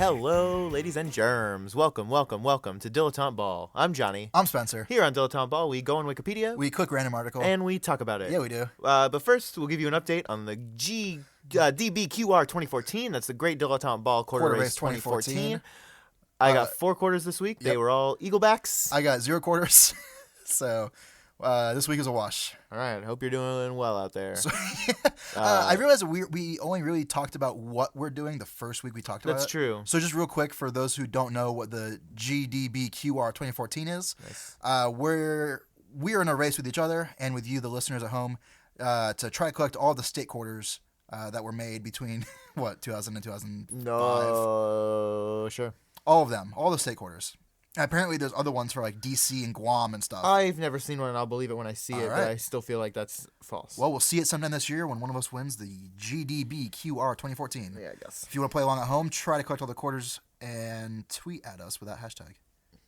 Hello, ladies and germs. Welcome to Dilettante Ball. I'm Johnny. I'm Spencer. Here on Dilettante Ball, we go on Wikipedia. We click random article. And we talk about it. Yeah, we do. But first, we'll give you an update on the DBQR 2014. That's the Great Dilettante Ball Quarter Race 2014. I got 4 quarters this week. They were all Eaglebacks. I got 0 quarters. So this week is a wash. All right. I hope you're doing well out there. So, I realized we only really talked about what we're doing the first week we talked about That's it. true. So just real quick, for those who don't know what the GDBQR 2014 is, nice. We're in a race with each other and with you, the listeners at home, to try to collect all the state quarters that were made between, 2000 and 2005? No, sure. All of them. All the state quarters. Apparently, there's other ones for like DC and Guam and stuff. I've never seen one, and I'll believe it when I see it, right. but I still feel like that's false. Well, we'll see it sometime this year when one of us wins the GDBQR 2014. Yeah, I guess. If you want to play along at home, try to collect all the quarters and tweet at us with that hashtag.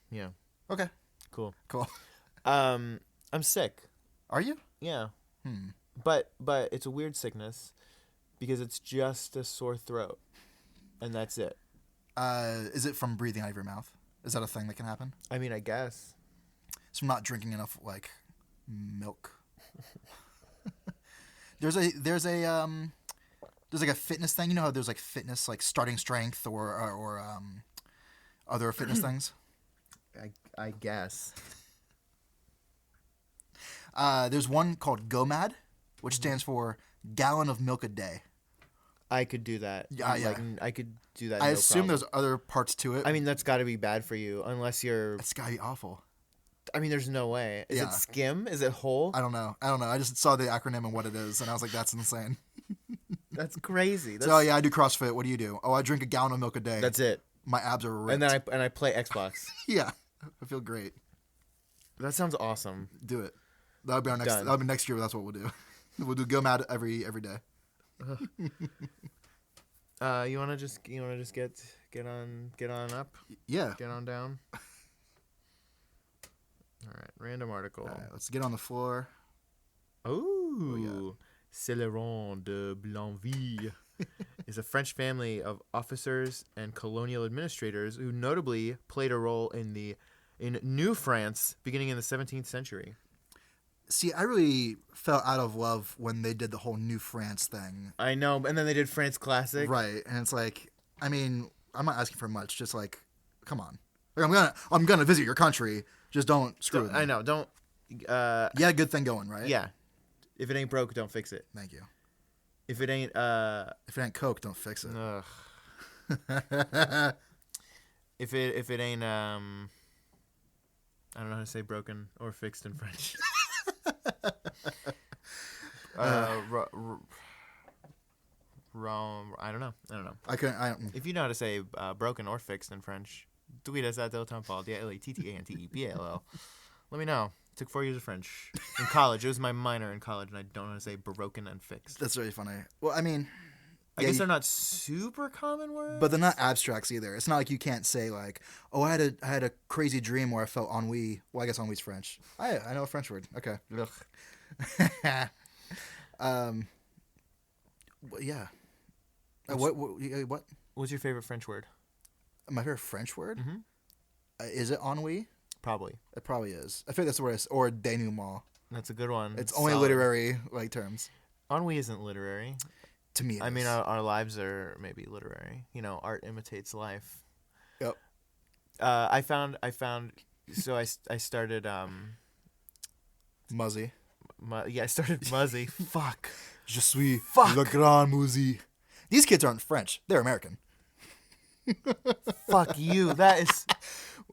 Yeah. Okay. Cool. I'm sick. Are you? Yeah. But it's a weird sickness because it's just a sore throat, and that's it. Is it from breathing out of your mouth? Is that a thing that can happen? I mean, I guess. It's from not drinking enough, like, milk. There's like a fitness thing. You know how there's like fitness, like starting strength or other fitness things? I guess. There's one called GOMAD, which stands for gallon of milk a day. I could do that. Yeah. I could do that. I no assume problem. there's other parts to it. I mean, that's got to be bad for you, unless you're. It's got to be awful. I mean, there's no way. Is it skim? Is it whole? I don't know. I just saw the acronym and what it is, and I was like, that's insane. That's crazy. So, I do CrossFit. What do you do? Oh, I drink a gallon of milk a day. That's it. My abs are ripped. And then I play Xbox. Yeah. I feel great. That sounds awesome. Do it. That'll be our next. That'll be next year. That's what we'll do. We'll do GOMAD every day. You wanna just get on up? Yeah. Get on down. All right. Random article. All right, let's get on the floor. Oh yeah. Loron de Blainville is a French family of officers and colonial administrators who notably played a role in New France beginning in the 17th century. See, I really fell out of love when they did the whole New France thing. I know, and then they did France Classic. Right, and it's like, I mean, I'm not asking for much. Just like, come on, like, I'm gonna visit your country. Just don't screw with me. I know, don't. You had a good thing going, right? Yeah. If it ain't broke, don't fix it. Thank you. If it ain't Coke, don't fix it. Ugh. If it ain't I don't know how to say broken or fixed in French. Wrong. I don't know. I couldn't. If you know how to say broken or fixed in French, tweet us at Dilettante Ball, DILETTANTEBALL. Let me know. Took 4 years of French in college. It was my minor in college, and I don't know how to say broken and fixed. That's really funny. Well, I mean, I guess they're not super common words, but they're not abstracts either. It's not like you can't say like, "Oh, I had a crazy dream where I felt ennui." Well, I guess ennui's French. I know a French word. Okay. Yeah. What? What's your favorite French word? My favorite French word? Mm-hmm. Is it ennui? Probably. It probably is. I think that's the word. Or denouement. That's a good one. It's only solid. literary like terms. Ennui isn't literary. To me, I mean, our lives are maybe literary. You know, art imitates life. Yep. I found. So I started. Muzzy. I started Muzzy. Fuck. Je suis Fuck. le grand Muzzy. These kids aren't French. They're American. Fuck you. That is.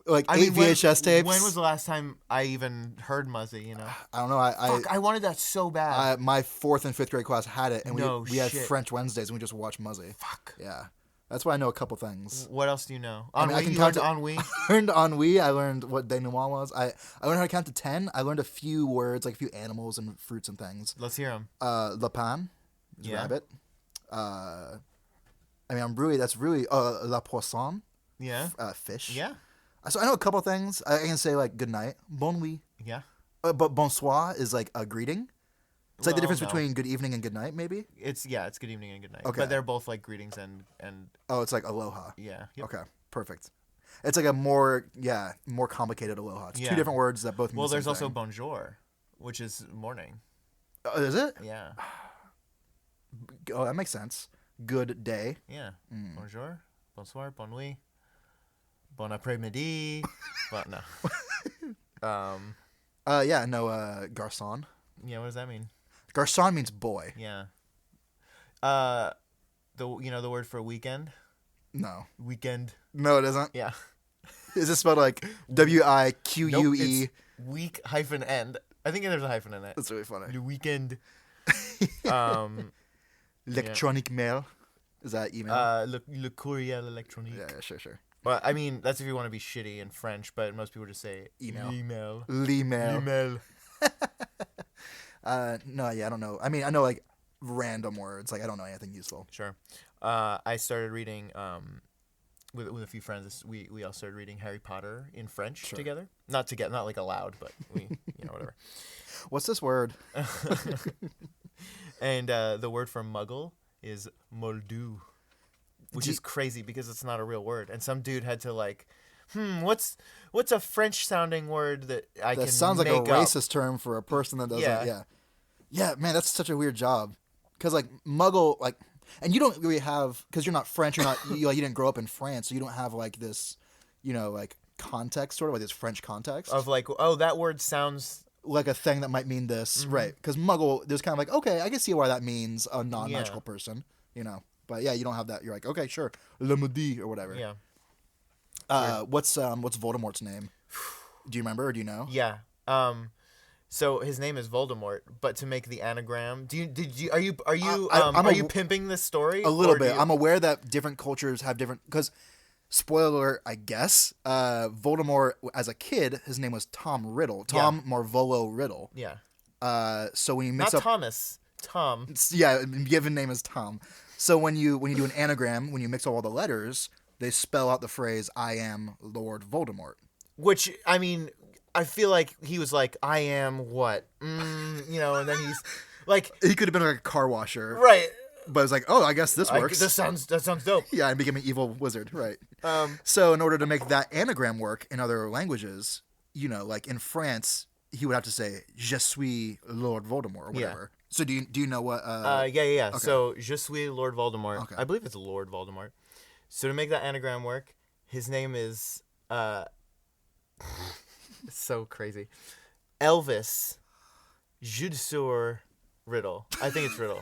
Like VHS tapes. When was the last time I even heard Muzzy? You know. I don't know. I wanted that so bad. My 4th and 5th grade class had it, and we had shit. French Wednesdays, and we just watched Muzzy. Fuck. Yeah, that's why I know a couple things. What else do you know? I mean, I can you count learned ennui. I learned ennui. I learned what denouement was. I learned how to count to 10. I learned a few words, like a few animals and fruits and things. Let's hear them. Lapin is rabbit. I mean, that's really la poisson. Yeah. Fish. Yeah. So I know a couple things. I can say like good night, bon nuit. Yeah. But bonsoir is like a greeting. It's like the Well, difference no. between good evening and good night, maybe? It's good evening and good night. Okay. But they're both like greetings and Oh, it's like aloha. yeah. Yep. Okay, perfect. It's like a more complicated aloha. It's two Yeah. different words that both mean Well, the same there's also thing. bonjour, which is morning. Is it? Yeah. Oh, that makes sense. Good day. Yeah. Bonjour, bonsoir, bonne nuit, bon après-midi. But no. Garçon. Yeah. What does that mean? Garçon means boy. Yeah. The word for weekend. No. Weekend. No, it isn't. Yeah. Is it spelled like WIQUE? Nope, it's week hyphen end. I think there's a hyphen in it. That's really funny. The weekend. Electronic mail. Is that email? Le courriel électronique. Yeah, sure. Well, I mean, that's if you want to be shitty in French, but most people just say Email. Email. L'email. No, I don't know. I mean, I know like random words. Like I don't know anything useful. Sure. I started reading with a few friends. We all started reading Harry Potter in French together. Not like aloud, but we whatever. What's this word? And the word for muggle is moldu, which is crazy because it's not a real word. And some dude had to like, what's a French sounding word that I can That sounds like make a up? racist term for a person that doesn't. Yeah, man, that's such a weird job. Because like muggle, like, and you don't really have, because you're not French, you didn't grow up in France, so you don't have like this, like context, sort of like this French context Of like, oh, that word sounds like a thing that might mean this, right? Because muggle, there's kind of like, okay, I can see why that means a non-magical person, But yeah, you don't have that. You're like, okay, sure, le maudit or whatever. Yeah. What's Voldemort's name? Do you remember or do you know? Yeah. So his name is Voldemort, but to make the anagram, are you pimping this story? A little bit. I'm aware that different cultures have different, because spoiler alert, I guess. Voldemort as a kid, his name was Tom Riddle. Tom Marvolo Riddle. Yeah. So when you mix Not up Thomas. Tom. Yeah, given name is Tom. So when you do an anagram, when you mix up all the letters, they spell out the phrase "I am Lord Voldemort." Which, I mean, I feel like he was like, I am what? And then he's like... He could have been like a car washer. Right. But it's like, oh, I guess this works. That sounds dope. Yeah, and became an evil wizard, right. So in order to make that anagram work in other languages, like in France, he would have to say, Je suis Lord Voldemort, or whatever. Yeah. So do you know what... Yeah. Okay. So, Je suis Lord Voldemort. Okay. I believe it's Lord Voldemort. So to make that anagram work, his name is... it's so crazy. Elvis Judesur Riddle. I think it's Riddle.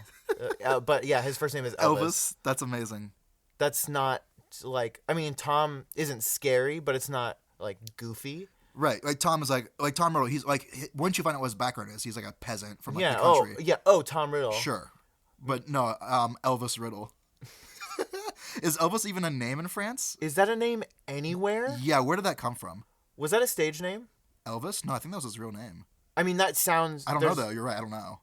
But yeah, his first name is Elvis. That's amazing. That's not like... I mean, Tom isn't scary, but it's not like goofy. Right, like Tom is like Tom Riddle. He's like, once you find out what his background is, he's like a peasant from like the country. Tom Riddle. Sure, but no, Elvis Riddle. Is Elvis even a name in France? Is that a name anywhere? Yeah, where did that come from? Was that a stage name? Elvis? No, I think that was his real name. I mean, that sounds... I don't know though. You're right. I don't know.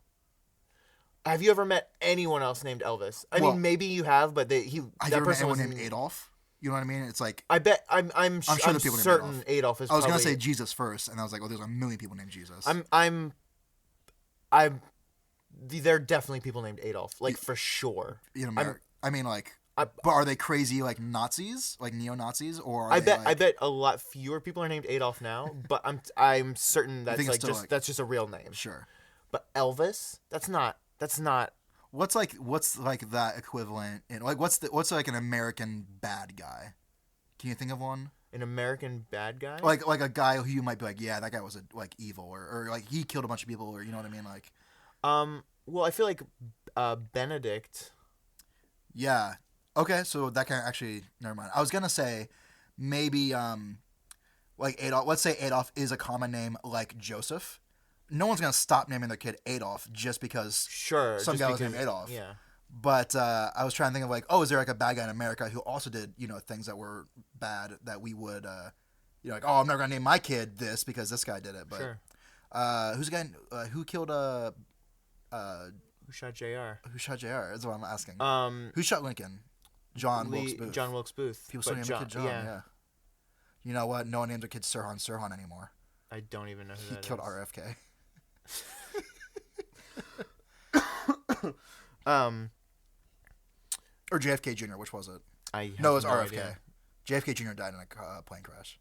Have you ever met anyone else named Elvis? I mean, maybe you have, but I've never met anyone named Adolf. You know what I mean? It's like... I bet... I'm sure the people certain named Adolf is I was probably... going to say Jesus first, and I was like, oh, there's a million people named Jesus. There are definitely people named Adolf, like, for sure. I mean, like... but are they crazy, like, Nazis? Like, neo-Nazis? Or I bet a lot fewer people are named Adolf now, but I'm certain that's that's just a real name. Sure. But Elvis? That's not... What's like that equivalent in, like, what's like an American bad guy? Can you think of one? An American bad guy? Like a guy who you might be like, yeah, that guy was like evil, or like he killed a bunch of people, or you know what I mean? Like, well, I feel like Benedict. Yeah. Okay, so that can actually, never mind. I was gonna say maybe like Adolf. Let's say Adolf is a common name like Joseph. No one's gonna stop naming their kid Adolf just because some guy was named Adolf. Yeah. But I was trying to think of like, oh, is there like a bad guy in America who also did things that were bad that we would like, oh, I'm never gonna name my kid this because this guy did it. But sure. Who's the guy who killed who shot JR? Who shot JR? That's what I'm asking. Who shot Lincoln? John Wilkes Booth. John Wilkes Booth. People still name their kid John. Yeah. You know what? No one names their kid Sirhan anymore. I don't even know who that is. He killed RFK. Or JFK Jr., which was it? I have No, it was no RFK. idea. JFK Jr. died in a plane crash.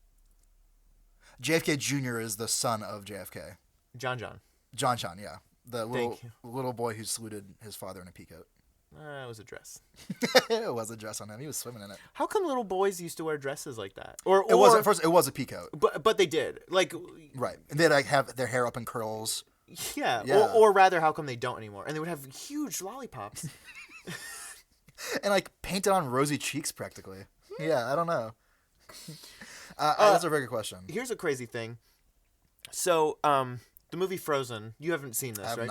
JFK Jr. is the son of JFK. John. John, yeah. The Thank you. little boy who saluted his father in a peacoat. It was a dress. It was a dress on him. He was swimming in it. How come little boys used to wear dresses like that? Or It wasn't first. It was a peacoat. But they did. Like, Right. And they'd like have their hair up in curls. yeah. Yeah. Or rather, how come they don't anymore? And they would have huge lollipops. And like painted on rosy cheeks practically. Yeah, I don't know. That's a very good question. Here's a crazy thing. So, the movie Frozen. You haven't seen this, I have right?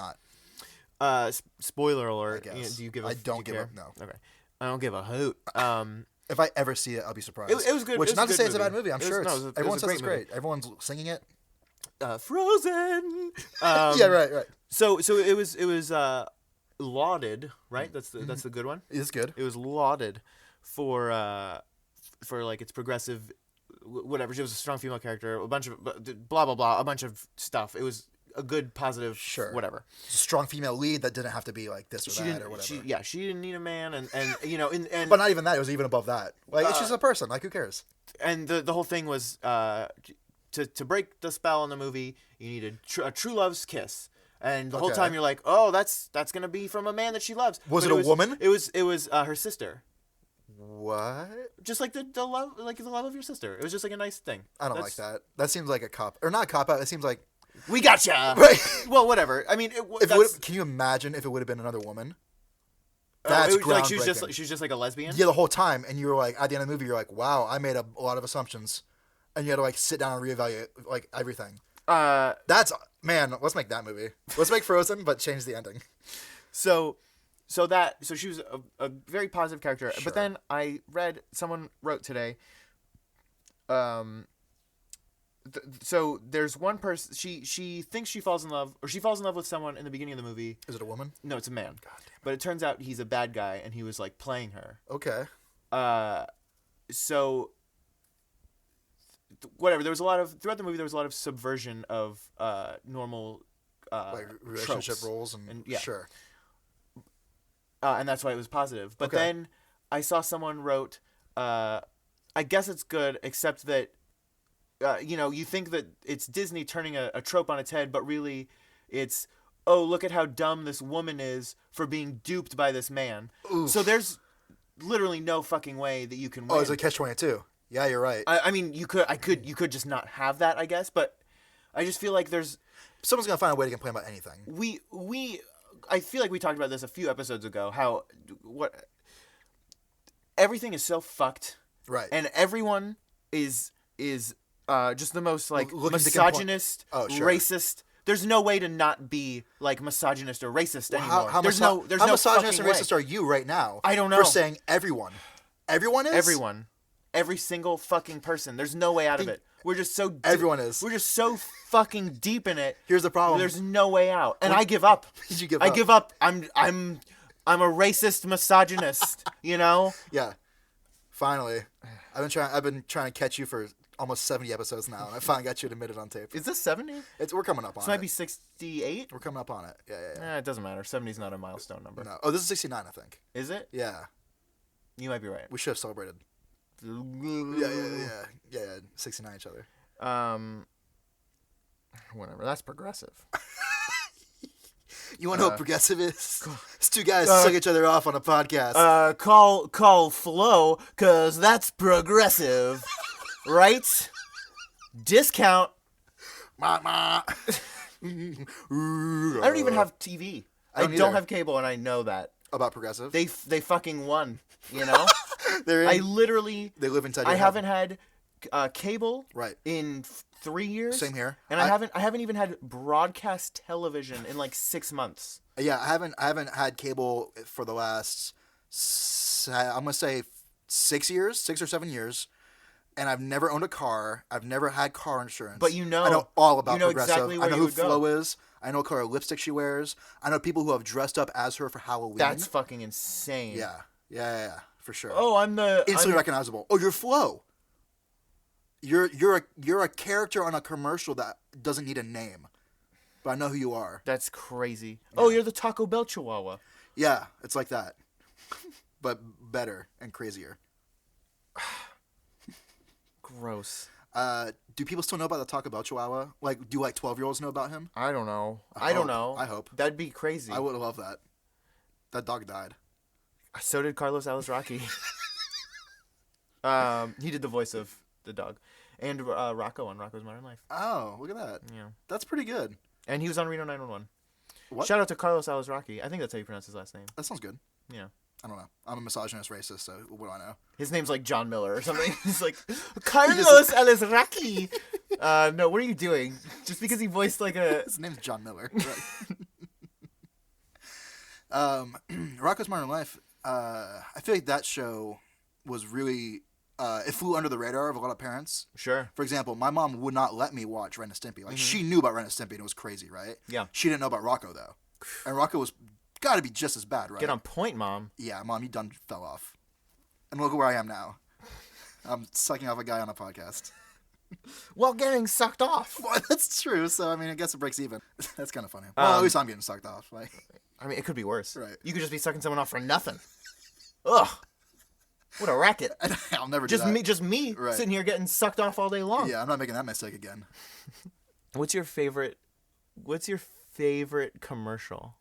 not. Spoiler alert. I guess. Do you give a? I don't do you give a care? no. Okay. I don't give a hoot. If I ever see it, I'll be surprised. It was good. Which It was not a to good say it's a movie. bad movie. I'm It was- sure no, it's. it was a- it Everyone was a says it's great movie. great. Everyone's singing it. Frozen. Yeah, right. So it was lauded, right? That's the good one. It's good. It was lauded for like its progressive, whatever. She was a strong female character. A bunch of blah blah blah. A bunch of stuff. It was a good positive. Sure. Whatever. It's a strong female lead that didn't have to be like this or She that didn't. or whatever. She didn't need a man, and you know, and But not even that. It was even above that. Like it's just a person. Like who cares? and the whole thing was to break the spell in the movie, you needed a true love's kiss. And the whole Okay. time you're like, oh, that's gonna be from a man that she loves. Was But it a woman? It was her sister. What? Just like the love, like the love of your sister. It was just like a nice thing. I don't like that. That seems like a cop or not a cop out. It seems like We gotcha. Right. Well, whatever. I mean, can you imagine if it would have been another woman? it That's was like groundbreaking. she was just like a lesbian. Yeah, the whole time, and you were like, at the end of the movie, you're like, wow, I made a lot of assumptions, and you had to like sit down and reevaluate like everything. That's man. Let's make that movie. Let's make Frozen, but change the ending. So she was a very positive character. Sure. But then someone wrote today. So there's one person. She thinks she falls in love with someone in the beginning of the movie. Is it a woman? No, it's a man. God damn But it turns out he's a bad guy, and he was like playing her. it. Okay. So whatever. There was a lot of throughout the movie. There was a lot of subversion of normal Like relationship tropes. roles and yeah. sure. And that's why it was positive. But Okay. then I saw someone wrote, I guess it's good, except that, you think that it's Disney turning a trope on its head, but really it's, oh, look at how dumb this woman is for being duped by this man. Oof. So there's literally no fucking way that you can win. Oh, it's a catch-22. Yeah, you're right. I mean, you could just not have that, I guess, but I just feel like Someone's gonna find a way to complain about anything. I feel like we talked about this a few episodes ago. How everything is so fucked, Right. and everyone is just the most like Looking to misogynist, Oh, sure. racist. There's no way to not be like misogynist or racist anymore. How there's no misogynist fucking and racist way. are you right now? I don't know. For saying everyone. Everyone is? Everyone, every single fucking person. There's no way out of it. We're just so Everyone is. We're just so fucking deep in it. Here's the problem. There's no way out, and I give up. You give I up. give up. I'm a racist misogynist. You know. Yeah. Finally. I've been trying to catch you for almost 70 episodes now, and I finally got you to admit it on tape. Is this 70? We're coming up on This it. might be 68. We're coming up on it. Yeah. It doesn't matter. 70 is not a milestone number. No. Oh, this is 69, I think. Is it? Yeah. You might be right. We should have celebrated. Yeah. 69 each other. Whatever. That's progressive. You want to know what progressive is? It's two guys suck each other off on a podcast. Call Flo, cause that's progressive, right? Discount. I I don't even have TV. I don't either. have cable, and I know that. About progressive? They fucking won. You know. They're I in, literally. they live inside I your haven't had cable Right. in 3 years. Same here. And I haven't even had broadcast television in like 6 months. Yeah, I haven't had cable for the last I'm gonna say 6 or 7 years, and I've never owned a car. I've never had car insurance. But I know all about progressive. exactly where I know you who would go. Flo is. I know what color lipstick she wears. I know people who have dressed up as her for Halloween. That's fucking insane. Yeah, for sure. Oh, Instantly recognizable. Oh, you're Flo. You're a character on a commercial that doesn't need a name, but I know who you are. That's crazy. Yeah. Oh, you're the Taco Bell Chihuahua. Yeah, it's like that, but better and crazier. Gross. Do people still know about the Taco Bell Chihuahua? Like, do 12-year-olds know about him? I don't know. I don't know. I hope. That'd be crazy. I would love that. That dog died. So did Carlos Alazraqui. He did the voice of the dog. And Rocco on Rocco's Modern Life. Oh, look at that. Yeah. That's pretty good. And he was on Reno 911. What? Shout out to Carlos Alazraqui. I think that's how you pronounce his last name. That sounds good. Yeah. I don't know. I'm a misogynist racist, so what do I know? His name's like John Miller or something. He's like, Carlos Alazraqui. No, what are you doing? Just because he voiced like a... His name's John Miller. Right. Rocco's Modern Life, I feel like that show was really... it flew under the radar of a lot of parents. Sure. For example, my mom would not let me watch Ren and Stimpy. Like, she knew about Ren and Stimpy, and it was crazy, right? Yeah. She didn't know about Rocco, though. And Rocco was... got to be just as bad, right? Get on point, Mom. Yeah, Mom, you done fell off. And look at where I am now. I'm sucking off a guy on a podcast. While getting sucked off. Well, that's true. So, I mean, I guess it breaks even. That's kind of funny. Well, at least I'm getting sucked off. Like, I mean, it could be worse. Right. You could just be sucking someone off for nothing. Ugh. What a racket. I'll never do that. Just me Right. sitting here getting sucked off all day long. Yeah, I'm not making that mistake again. What's your favorite commercial?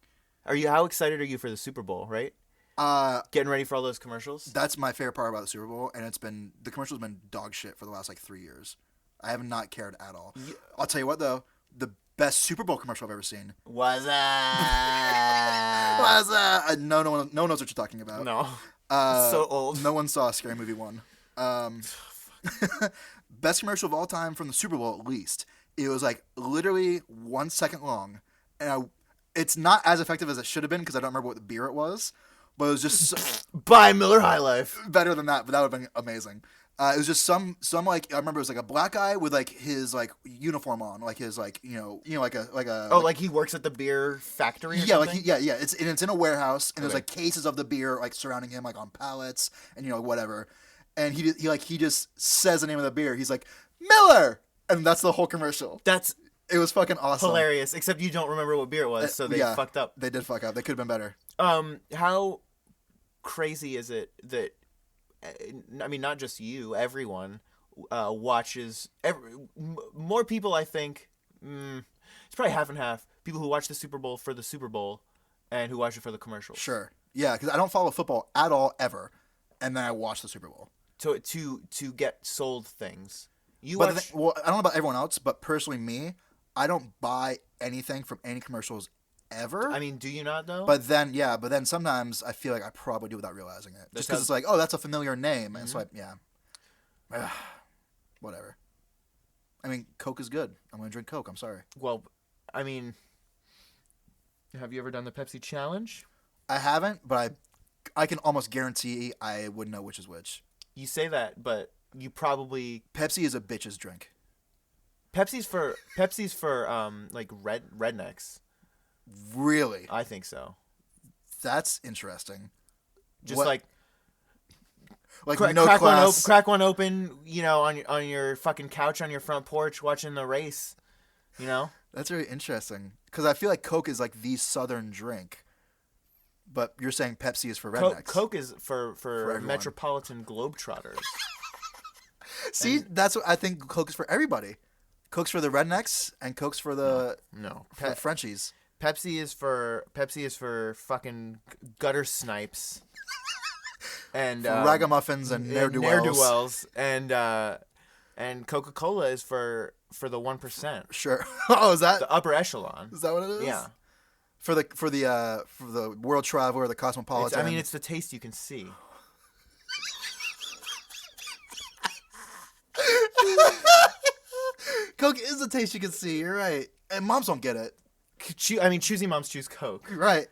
How excited are you for the Super Bowl, right? Getting ready for all those commercials? That's my favorite part about the Super Bowl, and the commercial's been dog shit for the last 3 years. I have not cared at all. Yeah. I'll tell you what, though, the best Super Bowl commercial I've ever seen. Wazzzup. Wazzzup. No one knows what you're talking about. No. It's so old. No one saw Scary Movie 1. Best commercial of all time from the Super Bowl, at least. It was literally 1 second long, and it's not as effective as it should have been because I don't remember what the beer it was, but it was just Buy Miller High Life. Better than that, but that would have been amazing. It was just some I remember it was a black guy with his uniform on, his he works at the beer factory. Or something? Yeah. It's in a warehouse, and there's cases of the beer surrounding him on pallets, and whatever. And he just says the name of the beer. He's like, Miller, and that's the whole commercial. It was fucking awesome. Hilarious. Except you don't remember what beer it was, so they fucked up. They did fuck up. They could have been better. How crazy is it that, I mean, not just you, everyone watches, more people, I think, it's probably half and half, people who watch the Super Bowl for the Super Bowl and who watch it for the commercials. Sure. Yeah, because I don't follow football at all, ever, and then I watch the Super Bowl. To get sold things. I don't know about everyone else, but personally me, I don't buy anything from any commercials ever. I mean, do you not though? But then sometimes I feel like I probably do without realizing it. Just because it's that's a familiar name. Mm-hmm. And so whatever. I mean, Coke is good. I'm going to drink Coke. I'm sorry. Well, I mean, have you ever done the Pepsi challenge? I haven't, but I can almost guarantee I would know which is which. You say that, but you probably... Pepsi is a bitch's drink. Pepsi's for rednecks. Really? I think so. That's interesting. Just no crack class. Crack one open, on your fucking couch on your front porch watching the race, That's very interesting because I feel like Coke is the Southern drink, but you're saying Pepsi is for rednecks. Coke is for metropolitan globetrotters. See, that's what I think. Coke is for everybody. Coke's for the rednecks, and Coke's for the for the Frenchies. Pepsi is for fucking gutter snipes, and ragamuffins and ne'er-do-wells. And Coca-Cola is for the 1%. Sure. Oh, is that the upper echelon? Is that what it is? Yeah. For the world traveler, the cosmopolitan. It's the taste you can see. Coke is the taste you can see. You're right, and moms don't get it. Choosy moms choose Coke. Right.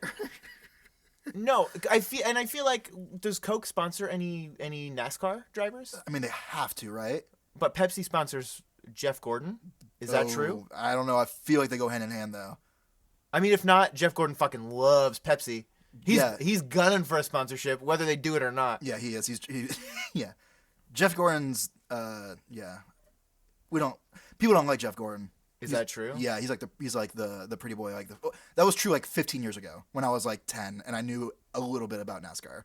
No, I feel like, does Coke sponsor any NASCAR drivers? I mean, they have to, right? But Pepsi sponsors Jeff Gordon. Is that true? I don't know. I feel like they go hand in hand, though. I mean, if not, Jeff Gordon fucking loves Pepsi. He's gunning for a sponsorship, whether they do it or not. Yeah, he is. Yeah. Jeff Gordon's. People don't like Jeff Gordon. Is that true? Yeah, he's like the pretty boy. That was true like 15 years ago when I was like 10 and I knew a little bit about NASCAR.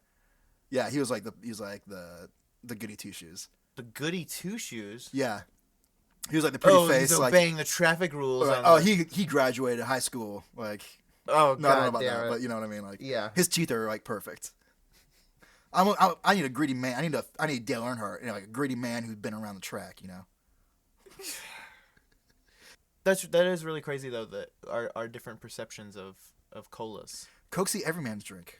Yeah, he was like the goody two shoes. The goody two shoes. Yeah, he was like the pretty face. He's obeying the traffic rules. He graduated high school like. Oh, no, I don't know God about damn that, it. but you know what I mean. Like, Yeah. his teeth are like perfect. I need a gritty man. I need Dale Earnhardt, like a gritty man who's been around the track. You know. That is really crazy though. That our different perceptions of colas. Coke's the every man's drink.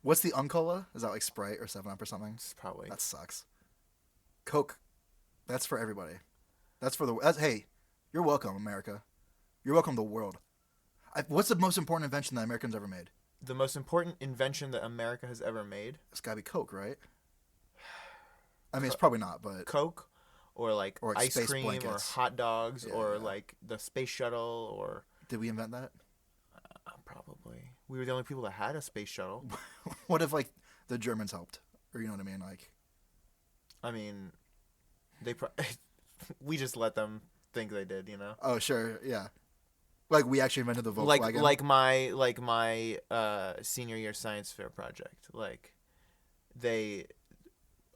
What's the Uncola? Is that like Sprite or 7-Up or something? Probably. That sucks. Coke, that's for everybody. Hey, you're welcome, America. You're welcome, the world. What's the most important invention that Americans ever made? The most important invention that America has ever made? It's gotta be Coke, right? I mean, it's probably not, but Coke, or like ice space cream, blankets. or hot dogs, Yeah, or yeah. like the space shuttle, or did we invent that? probably we were the only people that had a space shuttle. What if like the Germans helped, or you know what I mean? Like, I mean, we just let them think they did, you know. oh sure, yeah. Like we actually invented the Volkswagen. Like my senior year science fair project. Like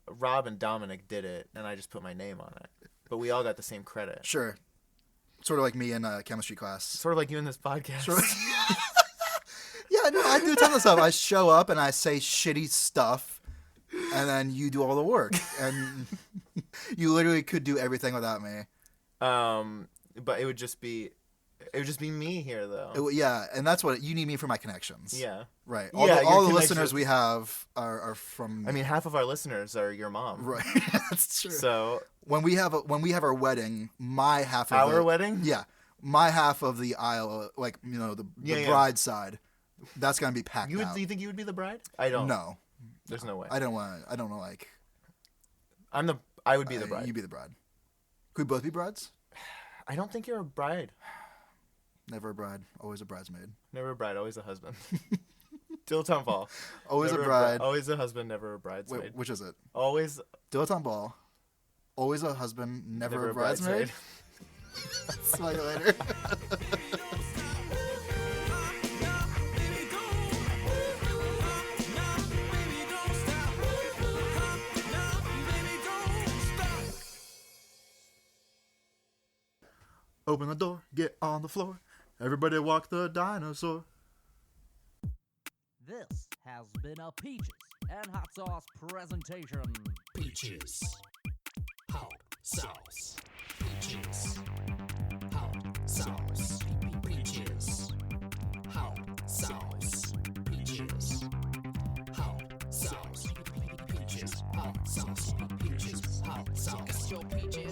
Rob and Dominic did it, and I just put my name on it. But we all got the same credit. Sure. Sort of like me in chemistry class. Sort of like you in this podcast. Sort of- Yeah, no, I do a ton of stuff. I show up and I say shitty stuff, and then you do all the work, and you literally could do everything without me. But it would just be me here though. Yeah, and that's what you need me for my connections. Yeah. Right. Yeah, All your the connections. listeners we have are from. I mean, half of our listeners are your mom. Right. That's true. So when we have our wedding, my half of our wedding. Yeah, my half of the aisle, like the bride's side, that's gonna be packed out. Do you think you would be the bride? I don't. No. There's no way. I don't know. Like. I would be the bride. You be the bride. Could we both be brides? I don't think you're a bride. Never a bride, always a bridesmaid. Never a bride, always a husband. Dilettante Ball. Always Never a bride. Always a husband, never a bridesmaid. Wait, which is it? Always. Dilettante Ball. Always a husband, never a bridesmaid. Smell you later. Open the door, get on the floor. Everybody walk the dinosaur. This has been a Peaches and Hot Sauce presentation. Peaches. Hot sauce. Peaches. Hot sauce. Peaches. Hot sauce. Peaches. Hot sauce. Peaches. Hot sauce. Peaches. Hot sauce. Got your peaches.